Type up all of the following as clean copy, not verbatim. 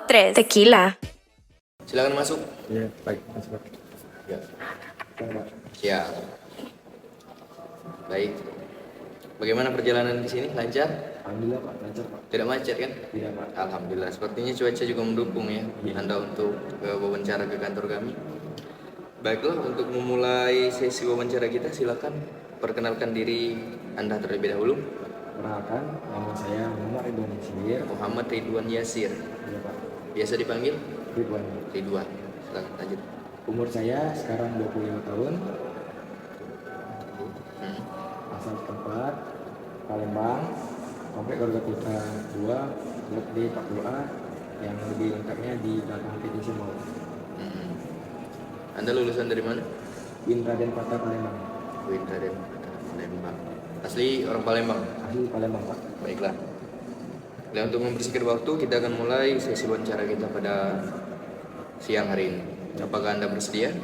tres. Tequila. Silakan masuk. Iya, baik, masuk. Ya. Pak. Ya. Baik. Bagaimana perjalanan di sini? Lancar? Alhamdulillah Pak, lancar Pak. Tidak macet kan? Tidak Pak. Alhamdulillah. Sepertinya cuaca juga mendukung ya Anda untuk wawancara ke kantor kami. Baiklah, untuk memulai sesi wawancara kita, silakan perkenalkan diri Anda terlebih dahulu. Perkenalkan, nama saya Muhammad Ridwan Yasir. Muhammad Ridwan Yasir. Iya Pak, Biasa dipanggil Ridwan. Ridwan. Silakan lanjut. Umur saya sekarang 25 tahun. Hmm. Asal tempat Palembang, Komplek Warga Putra 2, Blok D 40A, yang lebih lengkapnya di belakang PTC Mall. Hmm. Anda lulusan dari mana? Win Raden Patah Palembang. Win Raden Palembang. Asli orang Palembang. Asli Palembang Pak. Baiklah. Dan untuk membersihkan waktu, kita akan mulai sesi wawancara kita pada siang hari ini. Apakah Anda bersedia?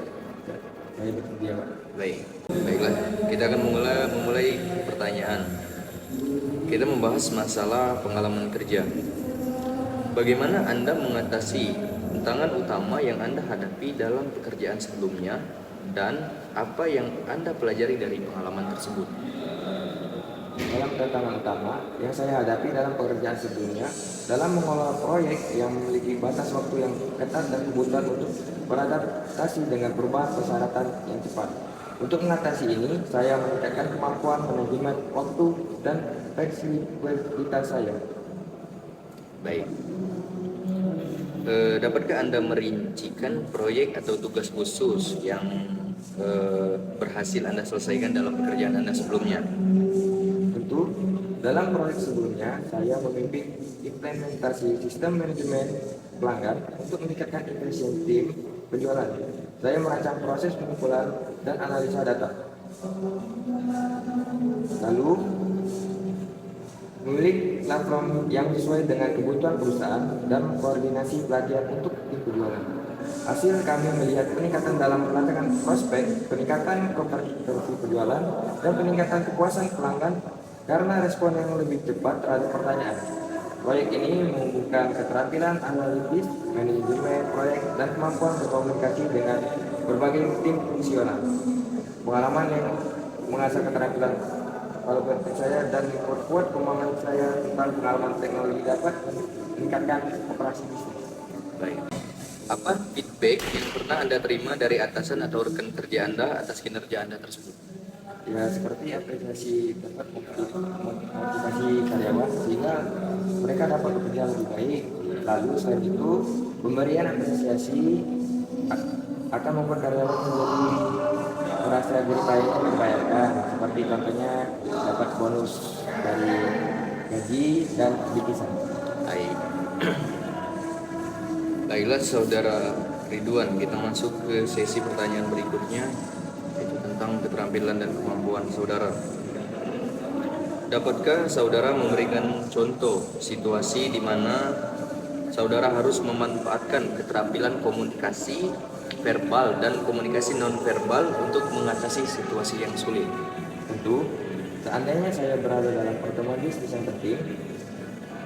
Saya bersedia Pak. Baik. Baiklah. Kita akan memulai pertanyaan. Kita membahas masalah pengalaman kerja. Bagaimana Anda mengatasi tantangan utama yang Anda hadapi dalam pekerjaan sebelumnya dan apa yang Anda pelajari dari pengalaman tersebut? Dalam tantangan utama yang saya hadapi dalam pekerjaan sebelumnya, dalam mengelola proyek yang memiliki batas waktu yang ketat dan kebutuhan untuk beradaptasi dengan perubahan persyaratan yang cepat. Untuk mengatasi ini, saya meningkatkan kemampuan manajemen waktu dan fleksibilitas saya. Baik. Dapatkah Anda merincikan proyek atau tugas khusus yang berhasil Anda selesaikan dalam pekerjaan Anda sebelumnya? Tentu, dalam proyek sebelumnya, saya memimpin implementasi sistem manajemen pelanggan untuk meningkatkan efisiensi tim penjualan. Saya merancang proses pengumpulan dan analisa data. Lalu, memilih platform yang sesuai dengan kebutuhan perusahaan dan koordinasi pelatihan untuk tim penjualan. Hasil kami melihat peningkatan dalam mendatangkan prospek, peningkatan konversi penjualan, dan peningkatan kepuasan pelanggan karena respon yang lebih cepat terhadap pertanyaan. Proyek ini membutuhkan keterampilan analitis, manajemen proyek, dan kemampuan berkomunikasi dengan berbagai tim fungsional. Pengalaman yang mengasah keterampilan kalau saya dan memperkuat pemahaman saya tentang pengalaman teknologi dapat meningkatkan operasi bisnis. Baik. Apa feedback yang pernah Anda terima dari atasan atau rekan kerja Anda atas kinerja Anda tersebut? Ya seperti apresiasi dapat motivasi karyawan sehingga mereka dapat bekerja lebih baik. Lalu selain itu pemberian apresiasi akan membuat karyawan menjadi merasa dibayarkan, seperti contohnya dapat bonus dari gaji dan bingkisan. Baik. Baiklah saudara Ridwan, kita masuk ke sesi pertanyaan berikutnya, yaitu tentang keterampilan dan kemampuan saudara. Dapatkah saudara memberikan contoh situasi di mana saudara harus memanfaatkan keterampilan komunikasi verbal dan komunikasi non-verbal untuk mengatasi situasi yang sulit? Tentu, seandainya saya berada dalam pertemuan bisnis yang penting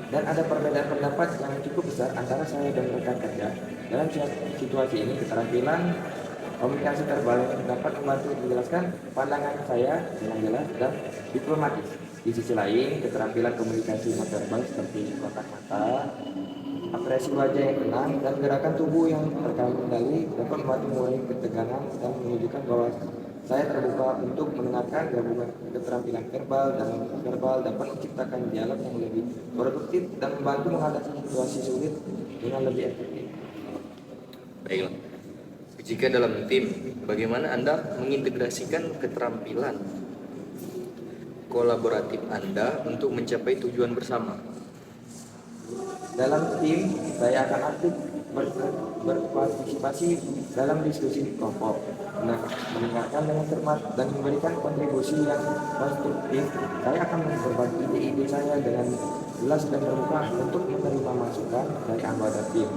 dan ada perbedaan pendapat yang cukup besar antara saya dan rekan kerja, dalam situasi ini keterampilan komunikasi verbal yang dapat membantu menjelaskan pandangan saya dengan jelas dan diplomatis. Di sisi lain, keterampilan komunikasi non-verbal seperti kontak mata, ekspresi wajah yang tenang, dan gerakan tubuh yang terkendali dapat membantu mengurangi ketegangan dan menunjukkan bahwa saya terbuka untuk mendengarkan. Gabungan keterampilan verbal dan non-verbal dapat menciptakan dialog yang lebih produktif dan membantu mengatasi situasi sulit dengan lebih efektif. Baiklah. Jika dalam tim, bagaimana Anda mengintegrasikan keterampilan kolaboratif Anda untuk mencapai tujuan bersama? Dalam tim, saya akan aktif berpartisipasi dalam diskusi kelompok, mendengarkan dengan cermat dan memberikan kontribusi yang konstruktif. Saya akan berbagi ide-ide saya dengan jelas dan terbuka untuk menerima masukan dari anggota tim.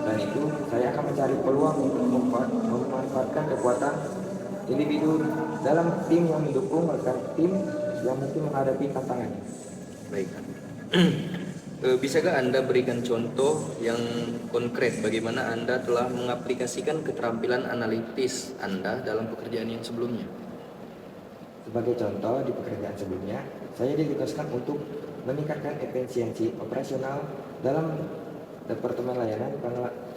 Dan itu, saya akan mencari peluang untuk memanfaatkan kekuatan individu dalam tim yang mendukung rekan tim yang mungkin menghadapi tantangannya. Baik. Bisakah Anda berikan contoh yang konkret bagaimana Anda telah mengaplikasikan keterampilan analitis Anda dalam pekerjaan yang sebelumnya? Sebagai contoh, di pekerjaan sebelumnya, saya ditugaskan untuk meningkatkan efisiensi operasional dalam Departemen Layanan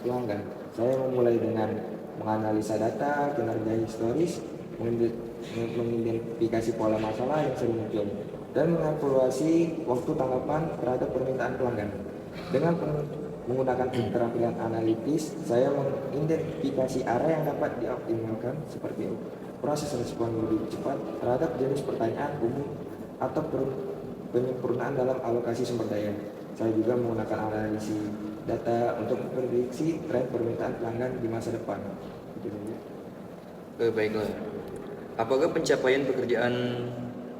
Pelanggan. Saya memulai dengan menganalisa data, kinerja historis, mengidentifikasi pola masalah yang sering muncul, dan mengevaluasi waktu tanggapan terhadap permintaan pelanggan. Dengan menggunakan keterampilan analitis, saya mengidentifikasi area yang dapat dioptimalkan seperti proses respon lebih cepat terhadap jenis pertanyaan umum atau penyempurnaan dalam alokasi sumber daya. Saya juga menggunakan analisis data untuk memprediksi tren permintaan pelanggan di masa depan. Itu saja. Baiklah. Apakah pencapaian pekerjaan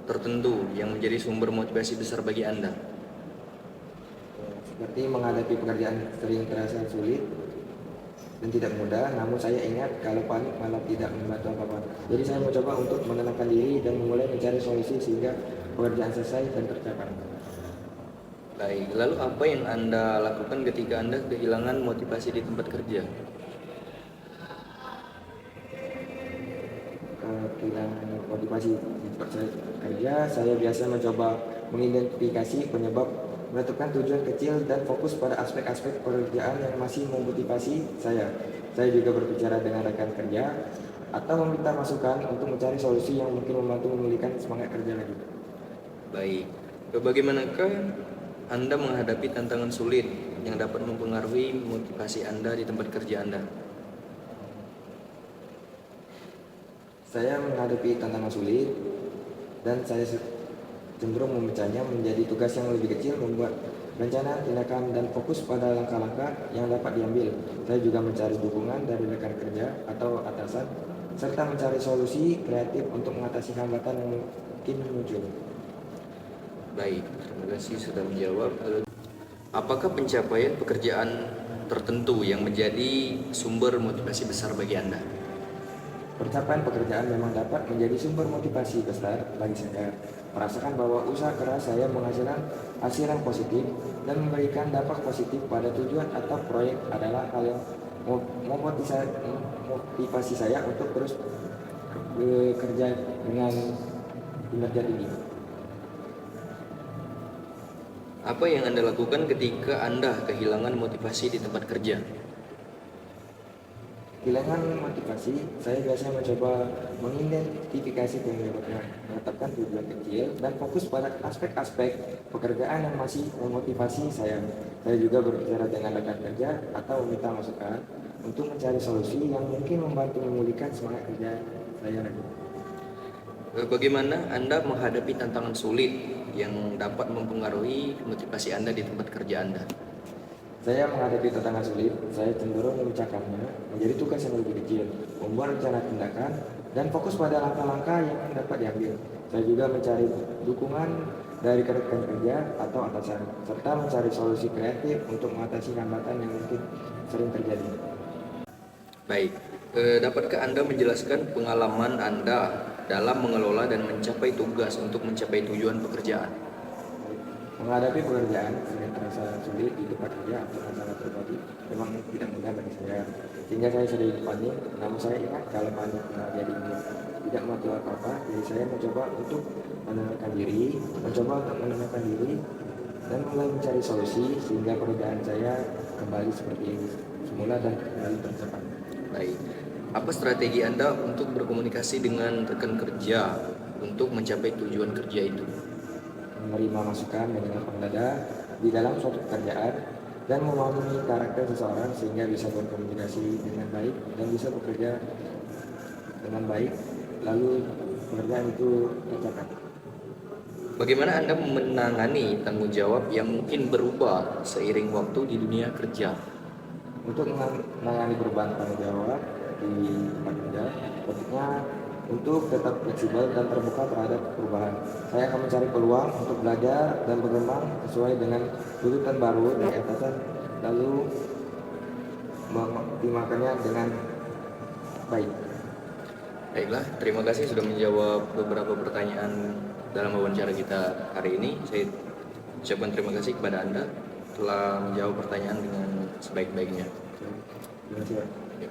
tertentu yang menjadi sumber motivasi besar bagi Anda? Seperti menghadapi pekerjaan sering terasa sulit dan tidak mudah, namun saya ingat kalau panik malah tidak membantu apa-apa. Jadi saya mencoba untuk menenangkan diri dan mulai mencari solusi sehingga pekerjaan selesai dan tercapai. Baik, lalu apa yang Anda lakukan ketika Anda kehilangan motivasi di tempat kerja? Kehilangan motivasi di tempat saya kerja, saya biasa mencoba mengidentifikasi penyebab, menentukan tujuan kecil, dan fokus pada aspek-aspek pekerjaan yang masih memotivasi saya. Saya juga berbicara dengan rekan kerja atau meminta masukan untuk mencari solusi yang mungkin membantu memulihkan semangat kerja lagi. Baik, bagaimanakah Anda menghadapi tantangan sulit yang dapat mempengaruhi motivasi Anda di tempat kerja Anda? Saya menghadapi tantangan sulit dan saya cenderung memecahnya menjadi tugas yang lebih kecil, membuat rencana, tindakan, dan fokus pada langkah-langkah yang dapat diambil. Saya juga mencari dukungan dari rekan kerja atau atasan, serta mencari solusi kreatif untuk mengatasi hambatan yang mungkin muncul. Baik, terima kasih sudah menjawab. Apakah pencapaian pekerjaan tertentu yang menjadi sumber motivasi besar bagi Anda? Pencapaian pekerjaan memang dapat menjadi sumber motivasi besar bagi saya. Merasakan bahwa usaha keras saya menghasilkan hasil yang positif dan memberikan dampak positif pada tujuan atau proyek adalah hal yang motivasi saya untuk terus bekerja dengan kinerja tinggi. Apa yang Anda lakukan ketika Anda kehilangan motivasi di tempat kerja? Kehilangan motivasi, saya biasanya mencoba mengidentifikasi penyebabnya, menetapkan tujuan kecil, dan fokus pada aspek-aspek pekerjaan yang masih memotivasi saya. Saya juga berbicara dengan rekan kerja atau meminta masukan untuk mencari solusi yang mungkin membantu memulihkan semangat kerja saya lagi. Bagaimana Anda menghadapi tantangan sulit yang dapat mempengaruhi motivasi Anda di tempat kerja Anda? Saya menghadapi tantangan sulit, saya cenderung memecahkannya menjadi tugas yang lebih kecil, membuat rencana tindakan, dan fokus pada langkah-langkah yang dapat diambil. Saya juga mencari dukungan dari rekan kerja atau atasan, serta mencari solusi kreatif untuk mengatasi hambatan yang mungkin sering terjadi. Baik, dapatkah Anda menjelaskan pengalaman Anda dalam mengelola dan mencapai tugas untuk mencapai tujuan pekerjaan? Menghadapi pekerjaan sering terasa sulit di tempat kerja atau masalah pribadi memang tidak mudah bagi saya, sehingga saya sering panik. Namun saya ingat kalau panik jadi tidak membantu apa-apa, jadi saya mencoba untuk menenangkan diri, dan mulai mencari solusi sehingga pekerjaan saya kembali seperti semula dan kembali tercapai. Baik, apa strategi Anda untuk berkomunikasi dengan rekan kerja untuk mencapai tujuan kerja itu? Menerima masukan dengan lapang dada di dalam suatu pekerjaan dan memahami karakter seseorang sehingga bisa berkomunikasi dengan baik dan bisa bekerja dengan baik, lalu pekerjaan itu tercapai. Bagaimana Anda menangani tanggung jawab yang mungkin berubah seiring waktu di dunia kerja? Untuk menangani perubahan tanggung jawab di tempat kerja, pentingnya untuk tetap fleksibel dan terbuka terhadap perubahan. Saya akan mencari peluang untuk belajar dan berkembang sesuai dengan tuntutan baru dari atasan, lalu mengoptimalkannya dengan baik. Baiklah, terima kasih sudah menjawab beberapa pertanyaan dalam wawancara kita hari ini. Saya ucapkan terima kasih kepada Anda. telah menjawab pertanyaan dengan sebaik-baiknya. Terima kasih, Pak. Ya.